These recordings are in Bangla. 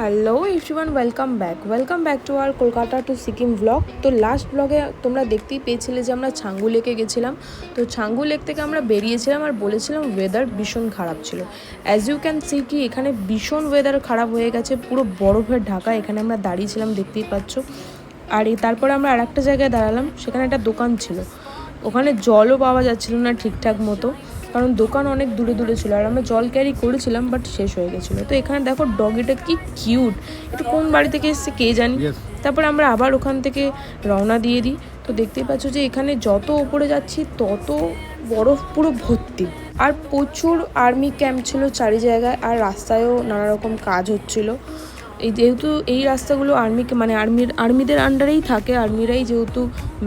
Hello everyone, welcome back to our Kolkata to Sikkim blog. তো লাস্ট ব্লগে তোমরা দেখতেই পেয়েছিলে যে আমরা ছাঙ্গু লেকে গেছিলাম। তো ছাঙ্গু লেক থেকে আমরা বেরিয়েছিলাম আর বলেছিলাম ওয়েদার ভীষণ খারাপ ছিল। অ্যাজ ইউ ক্যান সি কি এখানে ভীষণ ওয়েদার খারাপ হয়ে গেছে, পুরো বরফের ঢাকা। এখানে আমরা দাঁড়িয়েছিলাম, দেখতেই পাচ্ছ। আর তারপরে আমরা আর একটা জায়গায় দাঁড়ালাম, সেখানে একটা দোকান ছিল। ওখানে জলও পাওয়া যাচ্ছিল না ঠিকঠাক মতো, কারণ দোকান অনেক দূরে দূরে ছিল। আর আমরা জল ক্যারি করেছিলাম, বাট শেষ হয়ে গেছিলো। তো এখানে দেখো ডগিটা কি কিউট, এটা কোন বাড়ি থেকে এসছে কে জানি। তারপরে আমরা আবার ওখান থেকে রওনা দিয়ে দিই। তো দেখতেই পাচ্ছ যে এখানে যত ওপরে যাচ্ছি তত বরফ পুরো ভর্তি। আর প্রচুর আর্মি ক্যাম্প ছিল চারি জায়গায়, আর রাস্তায়ও নানা রকম কাজ হচ্ছিল। যেহেতু এই রাস্তাগুলো আর্মিদের আন্ডারেই থাকে, আর্মিরাই যেহেতু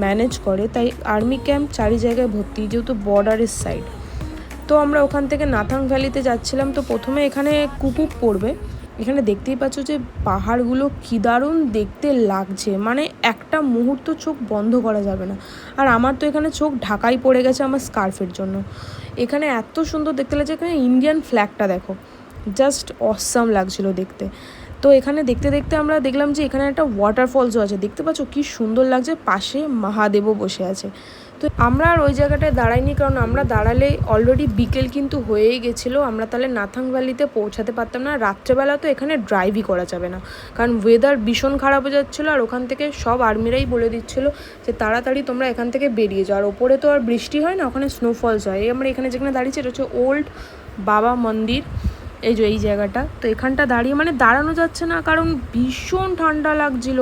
ম্যানেজ করে, তাই আর্মি ক্যাম্প চারি জায়গায় ভর্তি, যেহেতু বর্ডারের সাইড। তো আমরা ওখান থেকে নাথাং ভ্যালিতে যাচ্ছিলাম। তো প্রথমে এখানে কুকুক পড়বে। এখানে দেখতেই পাচ্ছ যে পাহাড়গুলো কী দারুণ দেখতে লাগছে, মানে একটা মুহূর্ত চোখ বন্ধ করা যাবে না। আর আমার তো এখানে চোখ ঢাকাই পড়ে গেছে আমার স্কার্ফের জন্য। এখানে এত সুন্দর দেখতে লাগছে, এখানে ইন্ডিয়ান ফ্ল্যাগটা দেখো, জাস্ট অসাম লাগছিলো দেখতে। তো এখানে দেখতে দেখতে আমরা দেখলাম যে এখানে একটা ওয়াটারফলসও আছে, দেখতে পাচ্ছ কী সুন্দর লাগছে, পাশে মহাদেবও বসে আছে। তো আমরা আর ওই জায়গাটায় দাঁড়াইনি, কারণ আমরা দাঁড়ালে অলরেডি বিকেল কিন্তু হয়েই গেছিলো। আমরা তাহলে নাথাং ভ্যালিতে পৌঁছাতে পারতাম না। রাত্রেবেলা তো এখানে ড্রাইভই করা যাবে না, কারণ ওয়েদার ভীষণ খারাপ হয়ে যাচ্ছিলো। আর ওখান থেকে সব আর্মিরাই বলে দিচ্ছিলো যে তাড়াতাড়ি তোমরা এখান থেকে বেরিয়ে যাও। আর ওপরে তো আর বৃষ্টি হয় না, ওখানে স্নোফলস হয়। আমরা এখানে যেখানে দাঁড়িয়েছি এটা হচ্ছে ওল্ড বাবা মন্দির, এই জায়গাটা। তো এখানটা দাঁড়িয়ে মানে দাঁড়ানো যাচ্ছে না, কারণ ভীষণ ঠান্ডা লাগছিল,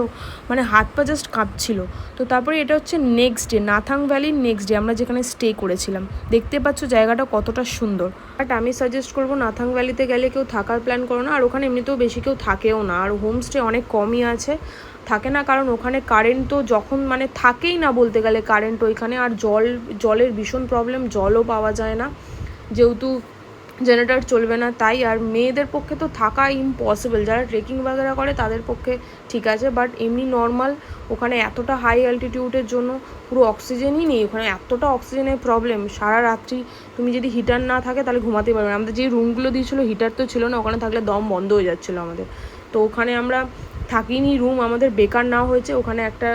মানে হাত পা জাস্ট কাঁপছিল। তো তারপরে এটা হচ্ছে নেক্সট ডে, নাথাং ভ্যালির নেক্সট ডে আমরা যেখানে স্টে করেছিলাম। দেখতে পাচ্ছ জায়গাটা কতটা সুন্দর। বাট আমি সাজেস্ট করবো নাথাং ভ্যালিতে গেলে কেউ থাকার প্ল্যান করো না। আর ওখানে এমনিতেও বেশি কেউ থাকেও না, আর হোমস্টে অনেক কমই থাকে না, কারণ ওখানে কারেন্ট তো যখন মানে থাকেই না বলতে গেলে কারেন্ট ওইখানে। আর জলের ভীষণ প্রবলেম, জলও পাওয়া যায় না, যেহেতু জেনারেটর চলবে না তাই। আর মেয়েদের পক্ষে তো থাকা ইম্পসিবল, যারা ট্রেকিং বাগেরা করে তাদের পক্ষে ঠিক আছে, বাট এমনি নর্মাল ওখানে এতটা হাই অ্যালটিটিউডের জন্য পুরো অক্সিজেনই নেই। ওখানে এতটা অক্সিজেনের প্রবলেম, সারা রাত্রি তুমি যদি হিটার না থাকে তাহলে ঘুমাতেই পারবে না। আমাদের যে রুমগুলো দিয়েছিলো হিটার তো ছিল না, ওখানে থাকলে দম বন্ধ হয়ে যাচ্ছিলো আমাদের। তো ওখানে আমরা থাকিনি, রুম আমাদের বেকার না হয়েছে। ওখানে একটা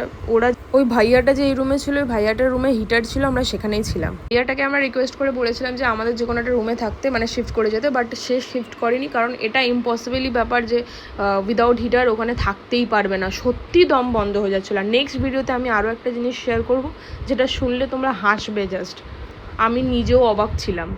ওই ভাইয়াটা যে এই রুমে ছিল, ওই ভাইয়াটার রুমে হিটার ছিল, আমরা সেখানেই ছিলাম। ভাইয়াটাকে আমরা রিকোয়েস্ট করে বলেছিলাম যে আমাদের যে কোনো একটা রুমে থাকতে, মানে শিফট করে যেতে, বাট সে শিফট করেনি, কারণ এটা ইম্পসিবলই ব্যাপার যে উইদাউট হিটার ওখানে থাকতেই পারবে না। সত্যি দম বন্ধ হয়ে যাচ্ছিলো। আর নেক্সট ভিডিওতে আমি আরও একটা জিনিস শেয়ার করব, যেটা শুনলে তোমরা হাসবে, জাস্ট আমি নিজেও অবাক ছিলাম।